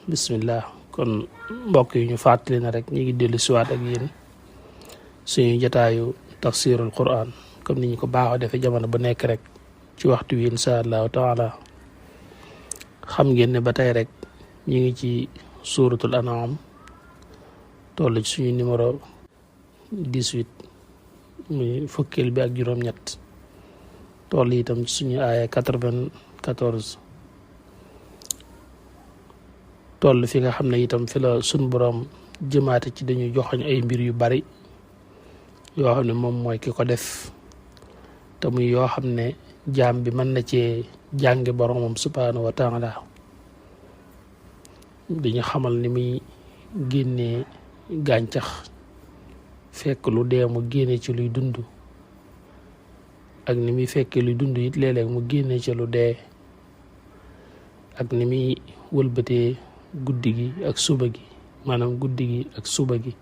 bismillah kon mbokk yi ñu fàttali na rek ñi ngi dellu siwaat ak yéen suñu jotaayu tafsirul quran comme ni ñu ko baaxoo defee jamono bu nekk rek ci waxtu wi insha allahu taala xam ngeen ne ba tey rek ñi ngi ci suratul an'am toll ci suñu numéro 18 muy fukkeel bi ak juróom-ñett toll itam ci suñu aaya 94 toll fi nga xam ne itam fi la suñ borom jëmaate ci dañuy joxoñ ay mbir yu bari yoo xam ne moom mooy ki ko def te muy yoo xam ne jaam bi mën na cee jànge boromam subhanahu wa taala dañu xamal ni muy génnee gàncax fekk lu dee mu génne ci luy dund ak ni muy fekkee luy dund it léeg-léeg mu génne ci lu dee ak ni muy wëlbatee guddi gi ak suba gi maanaam guddi gi ak suba gi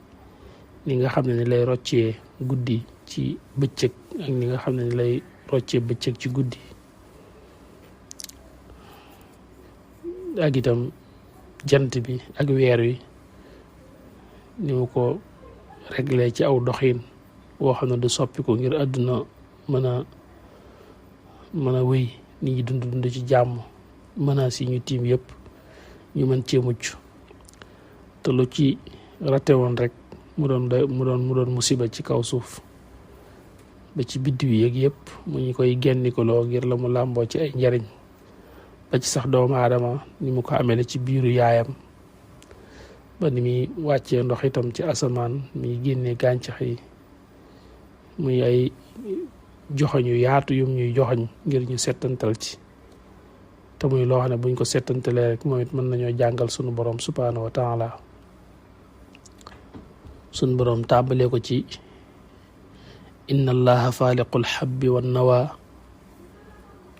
ni nga xam ne ni lay roccee guddi ci bëccëg ak ni nga xam ne ni lay roccee bëccëg ci guddi ak itam jant bi ak weer wi ni mu ko réglé ci aw doxin woo xam ne du soppi ko ngir àdduna mën a wéy nit ñi dund ci jàmm menaces yi ñu tiim yëpp ñu mën cee mucc te lu ci rate woon rek mu doon musiba ci kaw suuf ba ci biddiw yeeg yëpp mu ñu koy gennikoloo ngir la mu làmboo ci ay njariñ ba ci sax doomu aadama ni mu ko amee ci biiru yaayam ba ni muy wàccee ndox itam ci asamaan muy génnee gàncax yi muy ay joxoñ yu yaatu yum ñuy joxoñ ngir ñu settantal ci te muy loo xam ne buñ ko settantalee rek moom it mën nañoo jàngal sunu borom subhanahu wa taala sunu borom tàmbalee ko ci inna allaha faaliqul habbi wan nawa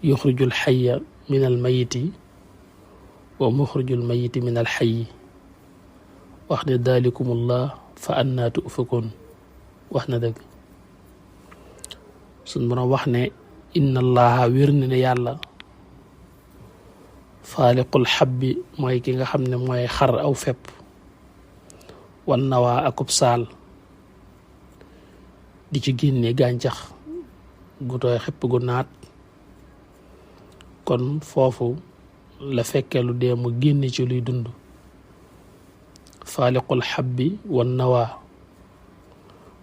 yuxrijul xayya min al mayiti wa muxrijul mayiti min al xayyi wax ne dalikumullah fa annaa tu'fakuun wax na dëgg sunu borom wax ne inna allaha wér na ne yàlla faaliqul xabbi mooy ki nga xam ne mooy xar aw fepp wan nawaa akub saal di ci génne gàncax gu tooy xepp gu naat kon foofu la fekkee lu dee mu génne ci luy dund faaliqul xabbi wan nawaa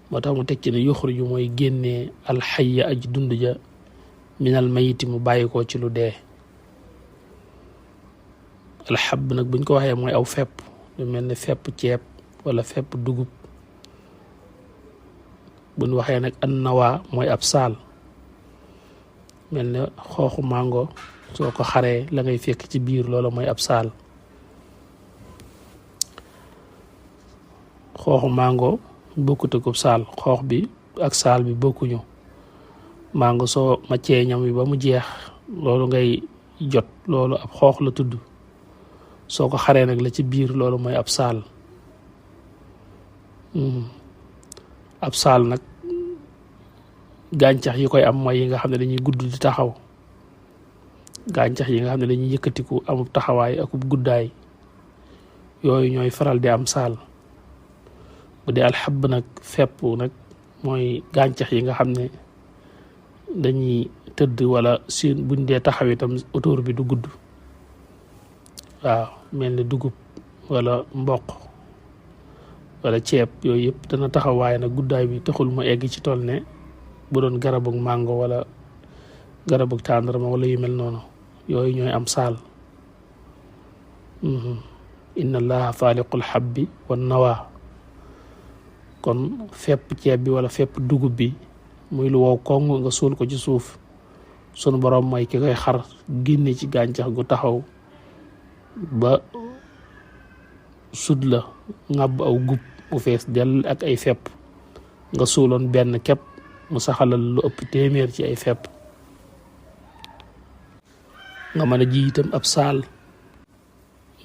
moo tax mu teg ci ne yuxriju mooy génnee alxayya aj dund ja minal mayiti mu bàyyi ko ci lu dee alxab nag buñ ko waxee mooy aw fepp lu mel ne fepp ceeb wala fepp dugub buñ waxee nag an nawaa mooy ab saal mel ne xooxu màngo soo ko xaree la ngay fekk ci biir loola mooy ab saal xooxu màngo bokkute ko saal xoox bi ak saal bi bokkuñu màngo soo maccee ñam wi ba mu jeex loolu ngay jot loolu ab xoox la tudd soo ko xaree nag la ci biir loolu mooy ab saal ab saal nag gàncax yi koy am mooy yi nga xam ne dañuy gudd di taxaw gàncax yi nga xam ne dañuy yëkkatiku amub taxawaay akub guddaay yooyu ñooy faral di am saal bu dee alxab nag fepp nag mooy gàncax yi nga xam ne dañuy tëdd wala seen buñ dee taxaw itam autour bi du gudd waaw mel ni dugub wala mboq wala ceeb yooyu yëpp dana taxaw waaye nag guddaay bi taxul mu egg ci toll ne bu doon garabug màngo wala garabug tàndarma wala yu mel noonu yooyu ñooy am saal inna allaha faaliqul habbi wan nawaa kon fepp ceeb bi wala fepp dugub bi muy lu wow koŋ nga suul ko ci suuf sunu borom mooy ki koy xar génne ci gàncax gu taxaw ba sud la ngàbb aw gub bu fees dell ak ay fepp nga suuloon benn kepp mu saxalal lu ëpp téeméer ci ay fepp nga mën a ji itam ab saal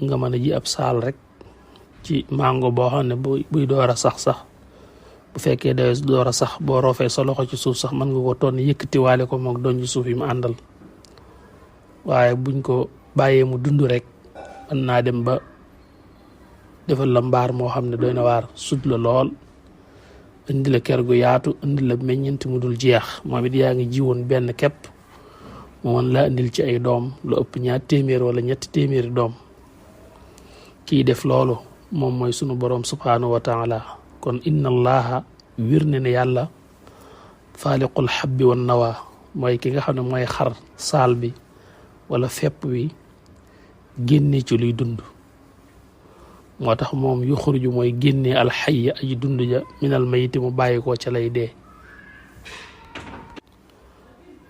nga mën a ji ab saal rek ci mango boo xam ne buy door a sax bu fekkee day door a sax boo roofee sa loxo ci suuf sax mën nga ko tonn yëkkatiwaale ko moog doon ci suuf yi mu àndal waaye buñ ko bàyyee mu dund rek mën naa dem ba defal la mbaar moo xam ne doy na waar sut la lool indi la kër gu yaatu indi la meññeent mu dul jeex moom it yaa ngi jiwoon benn képp mu mën laa indil ci ay doom lu ëpp 200 wala 300 doom kii def loolu moom mooy sunu boroom subhaanahu wa taala kon inna allaha wir ne ne yàlla faaliqul habbi wan nawa mooy ki nga xam ne mooy xar saal bi wala fepp wi génne ci luy dund moo tax moom yu xuruju mooy génne alxayya aji dund ja minal mayiti mu bàyyi ko ca lay dee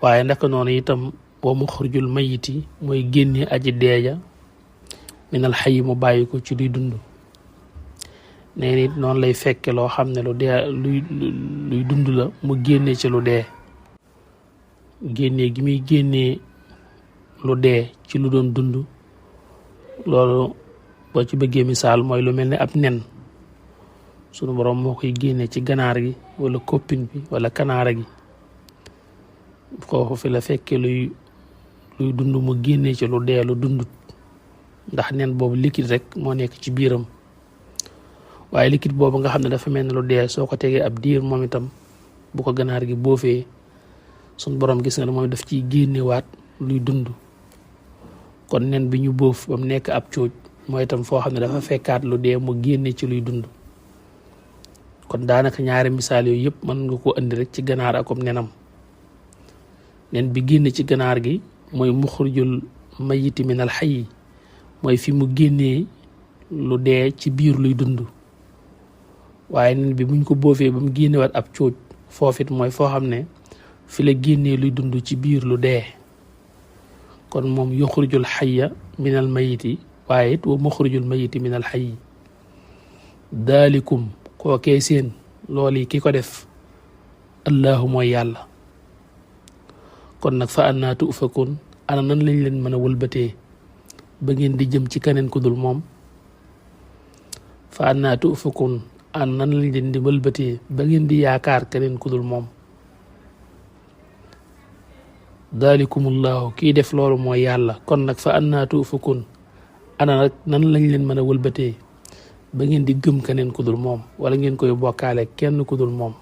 waaye naka noonu itam wa muxrijul mayiti mooy génne aji dee ja minal xayyi mu bàyyi ko ci luy dund nee nit noonu lay fekke loo xam ne lu dee luy dund la mu génne ci lu dee génne gi muy génnee lu dee ci lu doon dund loolu boo ci bëggee misaal mooy lu mel ne ab nen sunu borom moo koy génne ci ganaar gi wala koppin bi wala kanaara gi foofu fi la fekkee luy dund mu génne ci lu dee lu dundut ndax nen boobu liquide rek moo nekk ci biiram waaye liquide boobu nga xam ne dafa mel ne lu dee soo ko tegee ab diir moom itam bu ko ganaar gi boofee sunu borom gis nga ne moom daf ciy génnewaat luy dund kon nen bi ñu boof ba mu nekk ab cuuj mooy itam foo xam ne dafa fekkaat lu dee mu génne ci luy dund kon daanaka ñaari misaal yooyu yëpp mën nga ko indi rek ci ganaar akom nenam nen bi génne ci ganaar gi mooy muxrijul mayiti min al xayyi mooy fi mu génnee lu dee ci biir luy dund waaye nen bi buñ ko boofee ba mu génnewaat ab cuuj foofit mooy foo xam ne fi la génnee luy dund ci biir lu dee kon moom yuxrijul xayya min al mayiti waaye it wa muxrijul mayiti min al xayyi daalikum kookee seen loolu yi ki ko def allahu mooy yàlla kon nag fa annaa tufakun ana nan lañ leen mën a wëlbatee ba ngeen di jëm ci keneen ku dul moom fa annaa tufakun ana nan lañ leen di wëlbatee ba ngeen di yaakaar keneen ku dul moom daalikumullahu kii def loolu mooy yàlla kon nag fa annaa tufakun ana nag nan lañ leen mën a wëlbatee ba ngeen di gëm keneen ku dul moom wala ngeen koy bokkaale kenn ku dul moom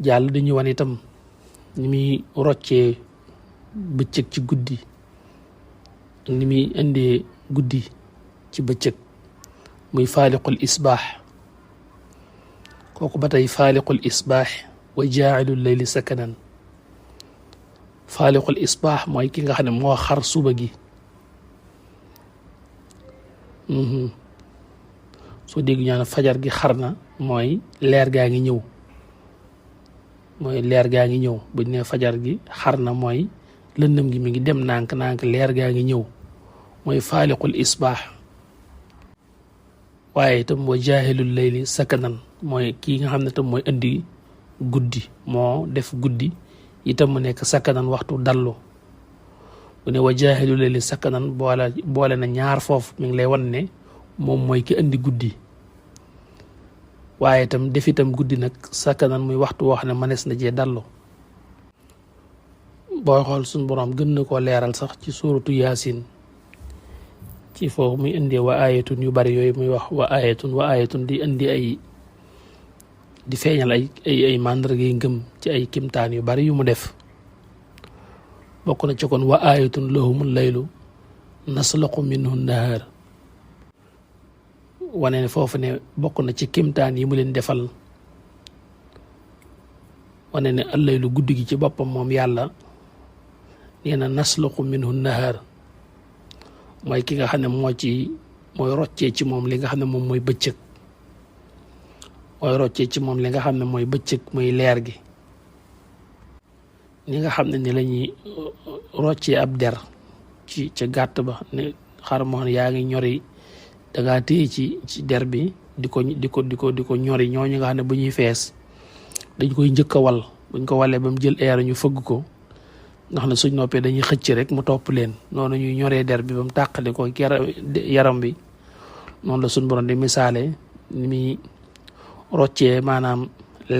jàll dañu wan itam ni muy roccee bëccëg ci guddi ak ni muy indee guddi ci bëccëg muy faaliqul isbaax kooku ba tey faaliqul isbaax wa jaa'ilul layli sakanan faaliqul isbaax mooy ki nga xam ne moo xar suba gi soo dégg ñaan fajar gi xar na mooy leer gaa ngi ñëw buñ ne fajar gi xar na mooy lëndëm gi mi ngi dem nànk leer gaa ngi ñëw mooy faaliqul isbaax waaye itam wa jaahilul layli sakanan mooy kii nga xam ne tam mooy indi guddi moo def guddi itam mu nekk sakanan waxtu dallu bu ne wa jaahilul layli sakanan boole na ñaar foofu mi ngi lay wan ne moom mooy ki indi guddi waaye itam def itam guddi nag sakanan muy waxtu woo xam ne mënees na jee dallu booy xool suñu boroom gën na koo leeral sax ci suuratu yaasin ci foofu muy indi wa ayatun yu bari yooyu muy wax wa ayatun di indi di feeñal ay màndarga yi ngëm ci ay kimtaan yu bari yu mu def bokk na ci kon wa ayatun lahumul laylu naslaqu minhu nahaar wane ne foofu ne bokk na ci kimtaan yi mu leen defal wane ne allaylu guddi gi ci boppam moom yàlla nee na naslaqu minhu nahaar mooy ki nga xam ne mooy roccee ci moom li nga xam ne moom mooy bëccëg mooy muy leer gi ni nga xam ne ni la ñuy roccee ab der ci ca gàtt ba ne xar moo yaa ngi ñori dangaa téye ci der bi di ko ñori ñooñu nga xam ne bu ñuy fees dañ koy njëkk a wal buñ ko walee ba mu jël air ñu fëgg ko ndax ne suñ noppee dañuy xëcc rek mu topp leen noonu ñuy ñoree der bi ba mu tàqali ko yaram bi noonu la suñ borom di misaale ni muy roccee maanaam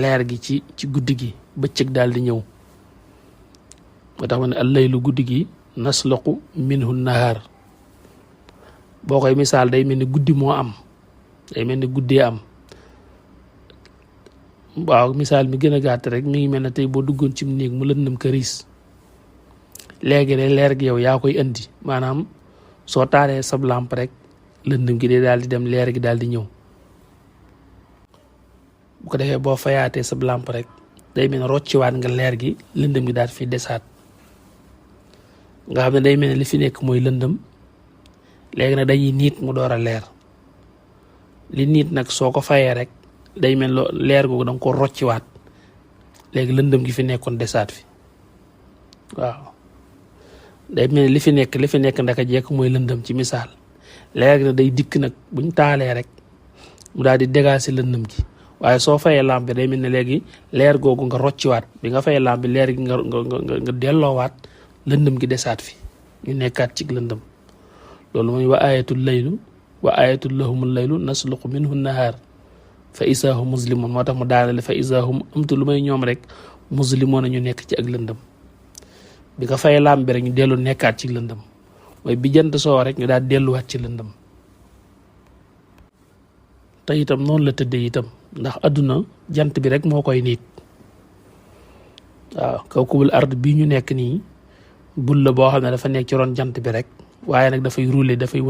leer gi ci guddi gi bëccëg daal di ñëw moo tax ma ne allaylu guddi gi naslaqu minhu nahaar boo koy misaal day mel ni guddi moo am, day mel ni guddee am. waaw misaal mi gën a gàtt rek mi ngi mel ne tey boo duggoon ci néeg mu lëndëm këriis, léegi de leer gi yow yaa koy indi, maanaam soo taalee sab lampe rek lëndëm gi de daal di dem, leer gi daal di ñëw. bu ko defee boo fayaatee sab lampe rek day mel ne rocciwaat nga leer gi, lëndëm gi daal fi desaat, nga xam ne day mel ne li fi nekk mooy lëndëm, léegi nag dañuy niit mu door a leer. li niit nag soo ko fayee rek day mel leer googu da nga ko rocciwaat, léegi lëndëm gi fi nekkoon desaat fi. waaw day mel li fi nekk ndaka jekk mooy lëndëm ci misaal, leer gi nag day dikk nag buñ taalee rek mu daal di dégager lëndëm gi. waaye soo fayee lampe bi day mel ne léegi leer googu nga rocciwaat, bi nga fayee lampe bi leer gi nga delloowaat, lëndëm gi desaat fi, ñu nekkaat ci lëndëm. loolu mooy wa ayatul laylu wa ayatul lahumul laylu nasluqu minhu nahaar fa isaa hum muslimun. moo tax mu daanale fa isaa hum amtu lu may ñoom rek muslimoon ñu nekk ci ak lëndëm. bi nga fayee lampe bi rek ñu dellu nekkaat ci lëndëm, mooy bi jant soo rek ñu daal delluwaat ci lëndëm. te itam noonu la tëddee itam, ndax adduna jant bi rek moo koy niit. waaw kawkubul ard bii ñu nekk nii bul la boo xam ne dafa nekk ci ron jant bi rek, waaye nag dafay rouler, dafay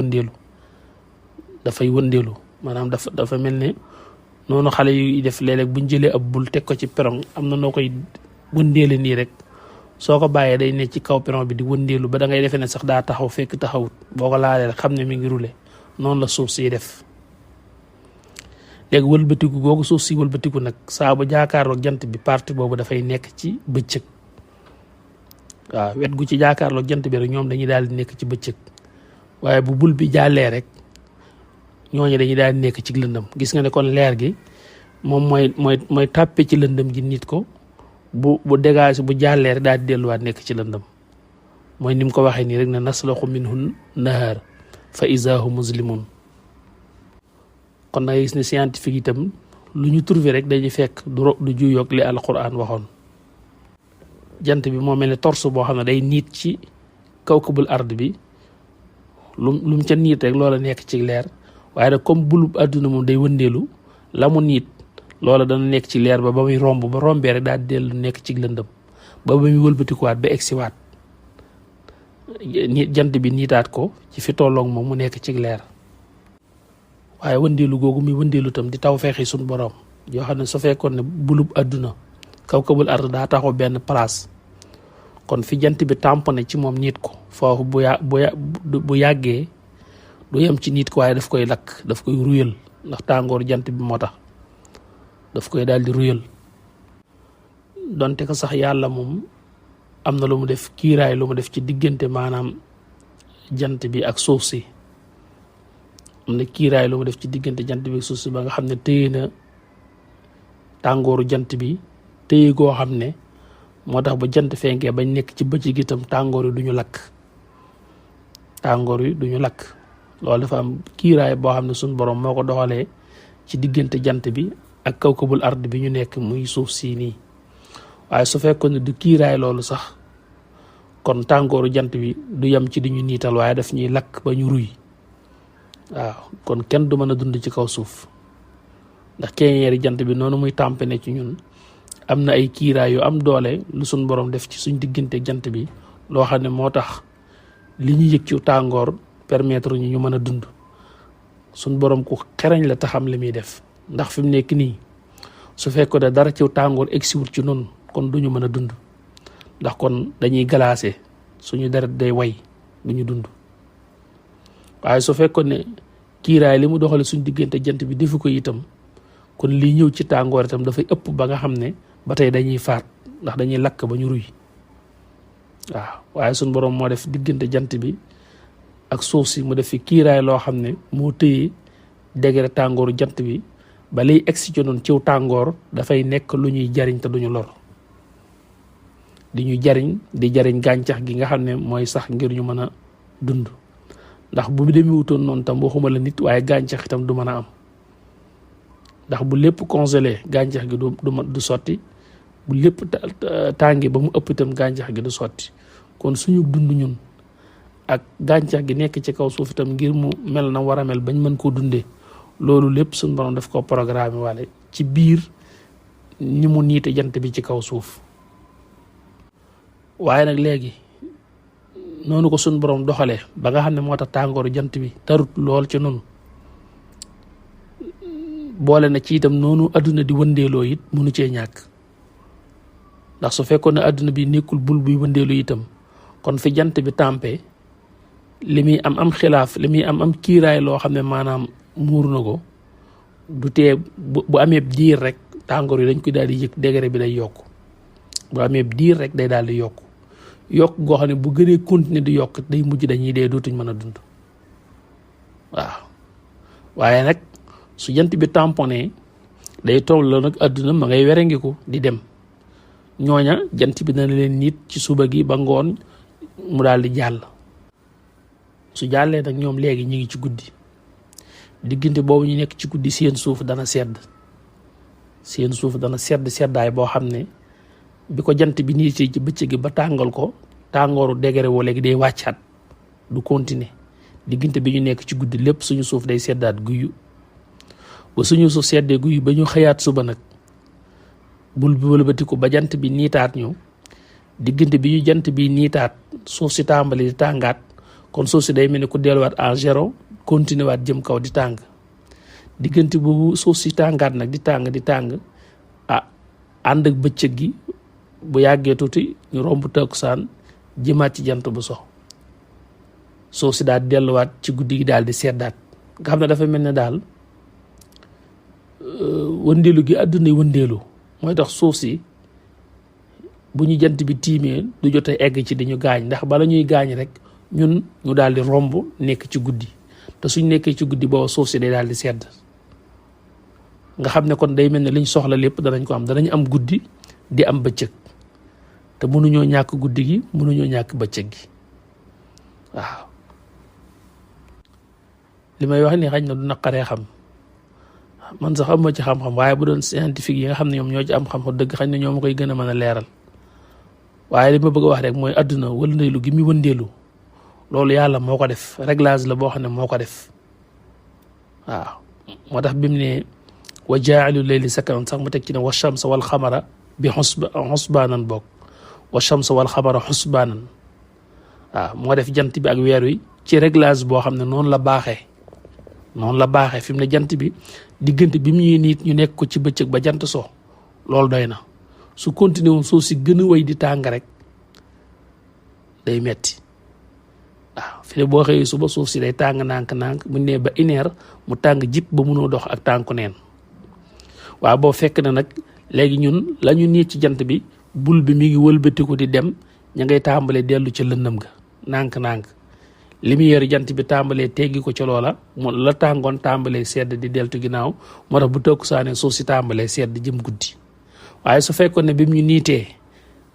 wëndeelu, maanaam dafa mel ne noonu xale yu def léeg-léeg buñ jëlee ab bul teg ko ci perron, am na noo koy wëndeele nii rek, soo ko bàyyee day nekk ci kaw perron bi di wëndeelu ba da ngay defee ne sax daa taxaw, fekk taxawut. boo ko laalee rek xam ne mi ngi rouler. noonu la suuf si def. léegi wëlbatiku googu suuf si wëlbatiku nag saa bu jaakaarloog jant bi, partie boobu dafay nekk ci bëccëg. waaw wet gu ci jaakaarloog jant bi rek ñoom dañuy daal di nekk ci bëccëg, waaye bu bul bi jàllee rek ñooñu dañuy daal di nekk ci lëndëm. gis nga ne kon leer gi moom mooy tàppe ci lëndëm gi nit ko, bu dégage bu jàllee rek daal di delluwaat nekk ci lëndëm. mooy ni mu ko waxee nii rek ne naslaxu minhu nahaar fa izaa hum muslimun. kon da ngay gis ne scientifique itam lu ñu trouvé rek dañuy fekk du juyoog li alquran waxoon. jant bi moo mel ne torse boo xam ne day niit ci kawkabul ard bi, lu mu ca niit rek loola nekk ci leer. waaye nag comme bulub àdduna moom day wëndeelu, la mu niit loola dana nekk ci leer ba muy romb, ba rombee rek daal di dellu nekk ci lëndëm, ba muy wëlbatikuwaat ba egsiwaat jant bi niitaat ko ci fi tolloog moom mu nekk ci leer. waaye wëndeelu googu muy wëndeelu tam di taw feexi suñ borom yoo xam ne su fekkoon ne bulub àdduna kawkabul ard daa taxaw benn place, kon fi jant bi tamponné ci moom niit ko foofu bu yàggee du yem ci niit ko, waaye daf koy lakk, daf koy ruyal, ndax tàngooru jant bi moo tax daf koy daal di ruyal. donte ko sax yàlla moom am na lu mu def kiiraay, lu mu def ci diggante maanaam jant bi ak suuf si. am na kiiraay lu mu def ci diggante jant bi ak suuf si ba nga xam ne téye na tàngooru jant bi, téye goo xam ne moo tax ba jant fenkee bañ nekk ci bëccëg itam tàngoor yi duñu lakk. loolu dafa am kiiraay boo xam ne suñ borom moo ko doxalee ci diggante jant bi ak kawkabul ard bi ñu nekk muy suuf si nii. waaye su fekkoon ne du kiiraay loolu sax, kon tàngooru jant bi du yem ci di ñu niital, waaye daf ñuy lakk ba ñu ruy. waaw kon kenn du mën a dund ci kaw suuf, ndax keñeeri jant bi noonu muy tàmpane ci ñun, am na ay kiiraay yu am doole lu suñ borom def ci suñ diggante jant bi, loo xam ne moo tax li ñu yëg ci tàngoor permettre ñu mën a dund. suñ borom ku xereñ la taxam li muy def, ndax fi mu nekk nii su fekkoon ne dara ci tàngoor egsiwul ci noonu kon duñu mën a dund, ndax kon dañuy glacé, suñu deret day way, duñu dund. waaye su fekkoon ne kiiraay li mu doxale suñ diggante jant bi defu ko itam, kon lii ñëw ci tàngoor itam dafay ëpp ba nga xam ne ba tey dañuy faat, ndax dañuy lakk ba ñu ruy. waaw waaye suñ borom moo def diggante jant bi ak suuf si mu def fi kiiraay loo xam ne moo tëye degré tàngooru jant bi, ba liy egsi ci noonu ciw tàngoor dafay nekk lu ñuy jariñ te duñu lor, di ñu jariñ di jariñ gàncax gi nga xam ne mooy sax ngir ñu mën a dund. ndax bu demee wutoon noonu tam waxuma la nit, waaye gàncax itam du mën a am, ndax bu lépp congelé gàncax gi du sotti, bu lépp tàngi ba mu ëpp itam gàncax gi du sotti. kon suñu dund ñun ak gàncax gi nekk ci kaw suuf itam ngir mu mel na war a mel bañ mën koo dundee loolu lépp suñu borom daf ko programme wala ci biir ni mu niite jant bi ci kaw suuf. waaye nag léegi noonu ko suñu borom doxalee ba nga xam ne moo tax tàngooru jant bi tarut lool ci noonu boole na ci itam noonu adduna di wëndeeloo it mënu cee ñàkk ndax su fekkoon ne adduna bi nekkul bul buy wëndeelu itam kon fi jant bi tàmpee li muy am xilaaf li muy am kiiraay loo xam ne maanaam muur na ko du tee bu amee diir rek tàngoor yi dañ koy daal di yëg degré bi day yokk bu amee diir rek day daal di yokk goo xam ne bu gënee continuer di yokk day mujj dañuy dee dootuñ mën a dund waaw. waaye nag su jant bi tamponné day toll la nag adduna ma ngay werengiku di dem ñooña jant bi dana leen nit ci suba gi ba ngoon mu daal di jàll. su jàllee nag ñoom léegi ñu ngi ci guddi diggante boobu ñu nekk ci guddi seen suuf dana sedd seddaay boo xam ne bi ko jant bi niitee ci bëccëg gi ba tàngal ko tàngooru degré woo léegi day wàccaat du continuer diggante bi ñu nekk ci guddi lépp suñu suuf day seddaat guyu ba suñu suuf seddee guyu ba ñu xëyaat suba nag bul bi wëlbatiku ba jant bi niitaat ñu diggante bi ñu jant bi niitaat suuf si tàmbali di tàngaat kon suuf si day mel ni ku delluwaat à zéro continuer waat jëm kaw di tàng diggante boobu suuf si tàngaat nag di tàng ànd ak bëccëg gi bu yàggee tuuti ñu romb takkusaan jëmaat ci jant bu so suuf si daal delluwaat ci guddi gi daal di seddaat nga xam ne dafa mel ne daal wëndeelu gi àdduna yi wëndeelu mooy tax suuf si bu ñu jant bi tiimee du jotee egg ci di ñu gaañ ndax bala ñuy gaañ rek ñun ñu daal di romb nekk ci guddi te suñ nekkee ci guddi booba suuf si day daal di sedd nga xam ne kon day mel ne liñ soxla lépp danañ ko am danañ am guddi di am bëccëg te mënuñoo ñàkk guddi gi mënuñoo ñàkk bëccëg gi waaw. li may wax ni xañ na du naqaree xam man sax am ma ci xam-xam waaye bu doon scientifique yi nga xam ne ñoom ñoo ci am xam-xam dëgg xañ na ñoo ma koy gën a mën a leeral waaye li ma bëgg a wax rek mooy àdduna wëndeelu gi muy wëndeelu loolu yàlla moo ko def réglage la boo xam ne moo ko def waaw. moo tax bi mu ne wa jaa'ilu layli sakanan sax mu teg ci ne wa shamsa wal xamara bi xusbaanan bokk wa shamsa wal xamara xusbaanan waaw moo def jant bi ak weer wi ci réglage boo xam ne noonu la baaxee fi mu ne jant bi diggante bi mu ñuy niit ñu nekk ko ci bëccëg ba jant so loolu doy na su continuer woon suuf si gën a way di tàng rek day metti waaw fi ne boo xëyee suba suuf si day tàng nànk mu ne ba une heure mu tàng jip ba mënoo dox ak tànku neen waaw boo fekk na nag léegi ñun la ñu niit ci jant bi bul bi mi ngi wëlbatiku di dem ña ngay tàmbalee dellu ca lëndëm ga nànk lumière jant bi tàmbalee teggi ko ca loola mu la tàngoon tàmbalee sedd di deltu ginnaaw moo tax bu takkusaanee suuf si tàmbalee sedd jëm guddi waaye su fekkoon ne bi mu ñu niitee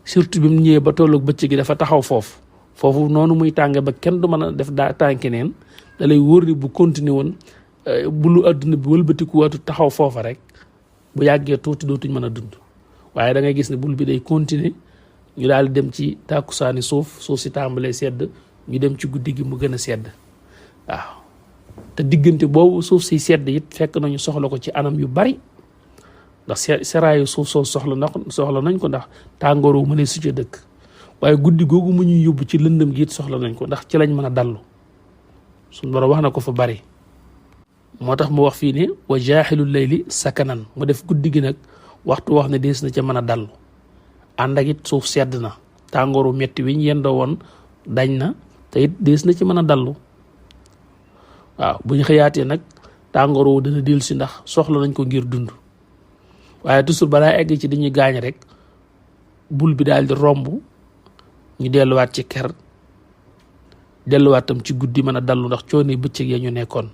surtout bi mu ñëwee ba tolloog bëccëg gi dafa taxaw foofu noonu muy tànge ba kenn du mën a def daa tànki neen da lay wóor ni bu continuer woon bulu adduna bi wëlbatiku waatu taxaw foofa rek bu yàggee tuuti dootuñ mën a dund waaye da ngay gis ne bul bi day continuer ñu daal di dem ci tàkkusaani suuf si tàmbalee sedd ñu dem ci guddi gi mu gën a sedd waaw te diggante boobu suuf si sedd it fekk nañu soxla ko ci anam yu bari ndax seraayu suuf soo soxla nañ ko ndax tàngooru mënee su ca dëkk waaye guddi googu mu ñuy yóbbu ci lëndëm gi it soxla nañ ko ndax ci lañ mën a dallu suñu borom wax na ko fa bari moo tax mu wax fii ne wa jaaxilul layli sakanan mu def guddi gi nag waxtu wax ne dees na ca mën a dallu ànd ak it suuf sedd na tàngooru metti wi ñu yendoo woon dañ na te it dees na ci mën a dallu waaw bu ñu xëyaatee nag tàngoor woo dana dellu si ndax soxla nañ ko ngir dund waaye toujours balaa egg ci dañuy gaañ rek bul bi daal di romb ñu delluwaat ci ker delluwaat tam ci guddi mën a dallu ndax coono bëccëg ya ñu nekkoon.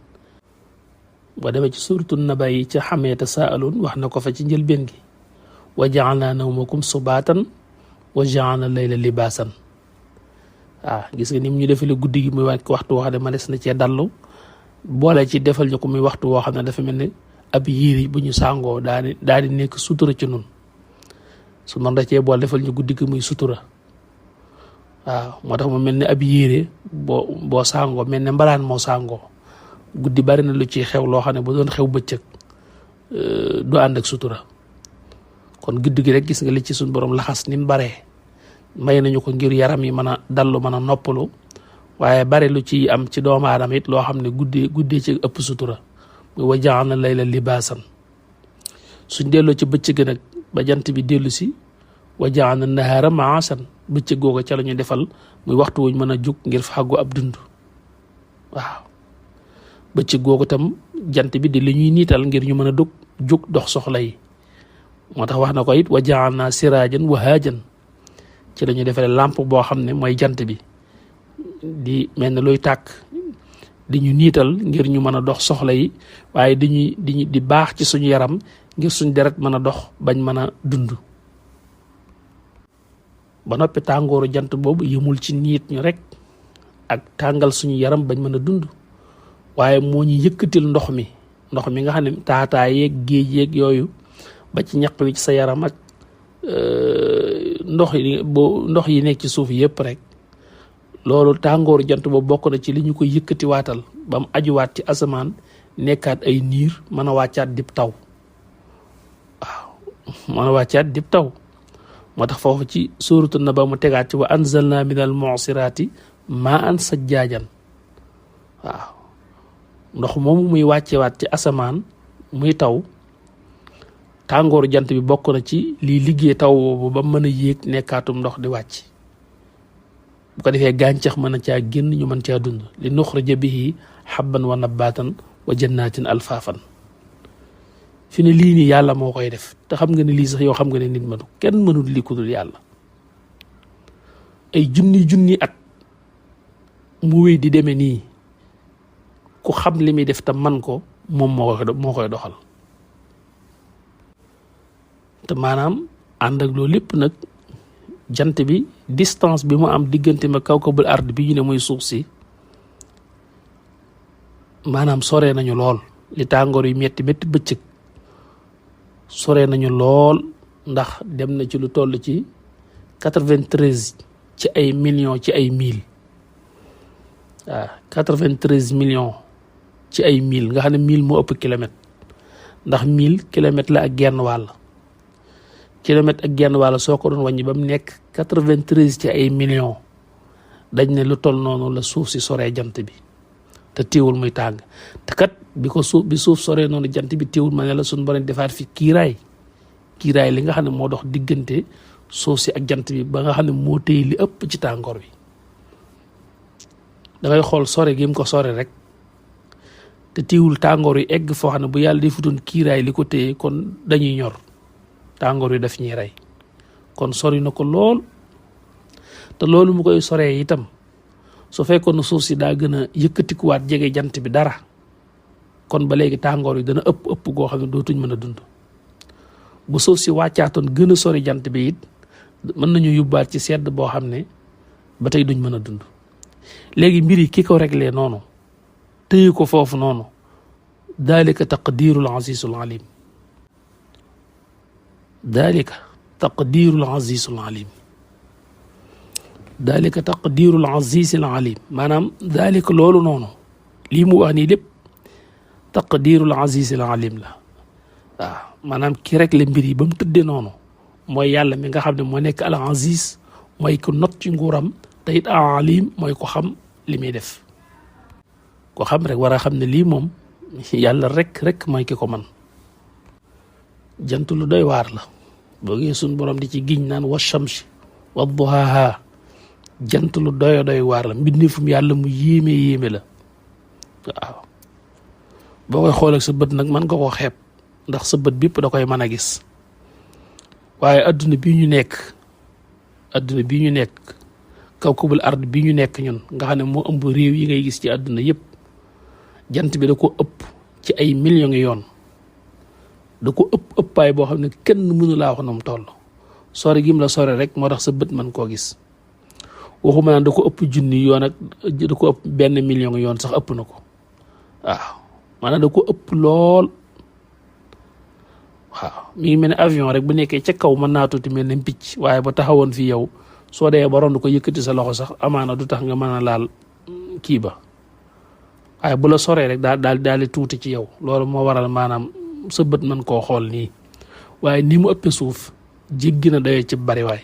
boo demee ci suuratu naba yi ca xamee tasaaluun wax na ko fa ci njëlbeen gi wa ja'alnaa nawmakum subaatan wa ja'alnaa layla libaasan waaw gis nga ni mu ñu defalee guddi gi muy waxtu woo xam ne mënees na cee dallu boole ci defal ñu ko muy waxtu woo xam ne dafa mel ne ab yére bu ñu sàngoo daal di nekk sutura ci nun su man da cee boole defal ñu guddi gi muy sutura waaw moo tax mu mel ni ab yére boo sàngoo mel ne mbalaan moo sàngoo guddi bari na lu ci xew loo xam ne bu doon xew bëccëg du ànd ak sutura kon guddi gi rek gis nga li ci suñ borom laxas ni mu baree may nañu ko ngir yaram yi mën a dallu mën a noppalu waaye bari lu ci am ci doomu aadama it loo xam ne guddee ci ëpp sutura muy wa ja'alna layla libaasan suñ delloo ci bëccëg nag ba jant bi dellu si wa ja'alna nahaara ma'aasan bëccëg googu ca la ñu defal muy waxtu wuñ mën a jug ngir fàggu ab dund waaw bëccëg googu tam jant bi di li ñuy niital ngir ñu mën a jug dox soxla yi moo tax wax na ko it wa ja'alna siraajan wahaajan ci la ñu defale lampe boo xam ne mooy jant bi di mel ne luy tàkk di ñu niital ngir ñu mën a dox soxla yi waaye di baax ci suñu yaram ngir suñ deret mën a dox bañ mën a dund ba noppi tàngooru jant boobu yëmul ci niit ñu rek ak tàngal suñu yaram bañ mën a dund waaye moo ñu yëkkatil ndox mi nga xam ne taataa yeeg géej yeeg yooyu ba ci ñaq wi ci sa yaram ak ndox yi nekk ci suuf yëpp rek loolu tàngooru jant boobu bokk na ci li ñu ko yëkkati waatal ba mu ajuwaat ci asamaan nekkaat ay niir mën a wàccaat dib taw waaw mën a wàccaat dib taw moo tax foofu ci suuratu Naba mu tegaat ci wa anzalna minal mu'siraati maa'an sajjaajan waaw ndox moomu muy wàccewaat ci asamaan muy taw tàngooru jant bi bokk na ci liy liggéey taw boobu ba mën a yéeg nekkaatum ndox di wàcc bu ko defee gàncax mën a caa génn ñu mën caa dund li nuxrija bihi habban wa nabaatan wa jannatin alfaafan fi ne lii nii yàlla moo koy def te xam nga ne lii sax yow xam nga ne nit mënu kenn mënul lii ku dul yàlla ay junni at mu wéy di demee nii ku xam li muy def te man ko moom moo koy doxal te maanaam ànd ak loolu lépp nag jant bi distance bi mu am diggante ma kawkabul ard bi ñu ne muy suuf si maanaam sore nañu lool li tàngoor yu metti bëccëg sore nañu lool ndax dem na ci lu toll ci 93 ci ay millions ci ay mille waaw 93 millions ci ay mille nga xam ne mille moo ëpp kilomètre ndax 1000 kilomètres la ak genn wàll kilomètre ak genn wàll soo ko doon wàññi ba mu nekk 93 ci ay millions dañ ne lu toll noonu la suuf si soree jant bi te teewul muy tàng te kat bi suuf soree noonu jant bi teewul ma ne la suñu borom defaat fi kiiraay li nga xam ne moo dox diggante suuf si ak jant bi ba nga xam ne moo téye li ëpp ci tàngoor bi da ngay xool sore gi mu ko sore rek te teewul tàngoor yi egg foo xam ne bu yàlla defutoon kiiraay li ko téye kon dañuy ñor tàngoor yi daf ñuy rey kon sori na ko lool te loolu mu koy soree itam su fekkoon na suuf si daa gën a yëkkatikuwaat jege jant bi dara kon ba léegi tàngoor yi dana ëpp goo xam ne dootuñ mën a dund bu suuf si wàccaatoon gën a sori jant bi it mën nañu yóbbaat ci sedd boo xam ne ba tey duñ mën a dund léegi mbir yi ki ko réglé noonu téye ko foofu noonu dalika taqdirul azizul alim dalika taqdirul azizul alim dalika taqdirul azizul alim maanaam dalika loolu noonu lii mu wax nii lépp taqdirul azizul alim la waaw maanaam ki rek la mbir yi ba mu tëddee noonu mooy yàlla mi nga xam ne moo nekk al aziz mooy ko not ci nguuram te it al alim mooy ko xam li muy def ko xam rek war a xam ne lii moom yàlla rek mooy ki ko man jant lu doy waar la boo gisee suñ borom di ci giñ naan wa shamsi wa duhaha jant lu doy waar la mbindeefum yàlla mu yéeme la waaw boo koy xool ak sa bët nag mën nga koo xeeb ndax sa bët bépp da koy mën a gis waaye adduna bii ñu nekk kawkabul ard bii ñu nekk ñun nga xam ne moo ëmb réew yi ngay gis ci adduna yépp jant bi da ko ëpp ci ay millions ngi yoon da ko ëppaay boo xam ne kenn mënu laa wax na mu toll sore gim la sore rek moo tax sa bët mën koo gis waxuma naan da ko ëpp junni yoon ak da ko ëpp benn million ngi yoon sax ëpp na ko waaw maanaam da ko ëpp lool waaw mi ngi mel ne avion rek bu nekkee ca kaw mën naa tuuti mel ne picc waaye ba taxawoon fi yow soo dee ba rond ko yëkkati sa loxo sax amaana du tax nga mën a laal kii ba waaye bu la soree rek daal di tuuti ci yow loolu moo waral maanaam sa bët mën koo xool nii waaye ni mu ëppee suuf jéggi na dayoo ci bariwaay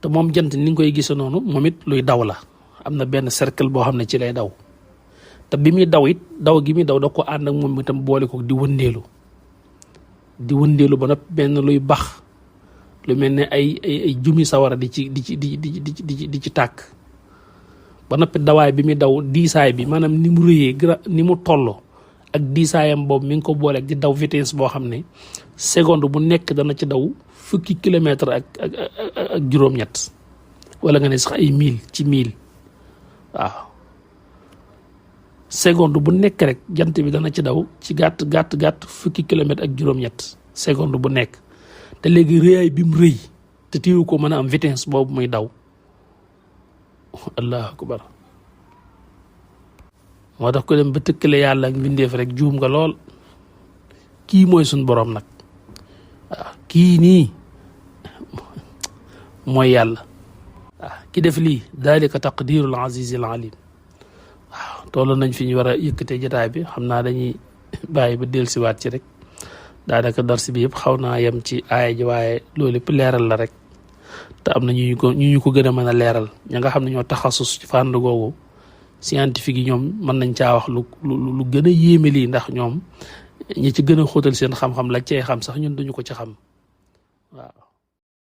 te moom jant ni nga koy gise noonu moom it luy daw la am na benn cercle boo xam ne ci lay daw te bi muy daw it daw gi muy daw da ko ànd ak moom itam boole ko di wëndeelu ba nag benn luy bax lu mel ne ay jumi sawara di ci tàkk ba noppi dawaay bi muy daw diisaay bi maanaam ni mu rëyee ni mu toll ak diisaayam boobu mi ngi ko booleeg di daw vitesse boo xam ne seconde bu nekk dana ci daw fukki kilomètre ak juróom-ñett wala nga ne sax ay mille ci mille waaw seconde bu nekk rek jant bi dana ci daw ci gàtt fukki kilomètre ak juróom-ñett seconde bu nekk te léegi rëyaay bi mu rëy te téewu ko mën a am vitesse boobu muy daw allahu akbar moo tax ko dem ba tëkkale yàlla ak mbindeef rek juum nga lool kii mooy suñ boroom nag waaw kii nii mooy yàlla waaw ki def lii dalika taqdirul azizil alim waaw toll nañ fi ñu war a yëkkatee jotaay bi xam naa dañuy bàyyi ba dellusiwaat ci rek daanaka darsi bi yëpp xaw naa yem ci aaya ji waaye loolu lépp leeral la rek te am na ñu ko gën a mën a leeral ña nga xam ne ñoo taxasus ci fànn googu scientifique yi ñoom mën nañ caa wax lu gën a yéeme lii ndax ñoom ñi ci gën a xóotal seen xam-xam la cee xam sax ñun duñu ko ci xam waaw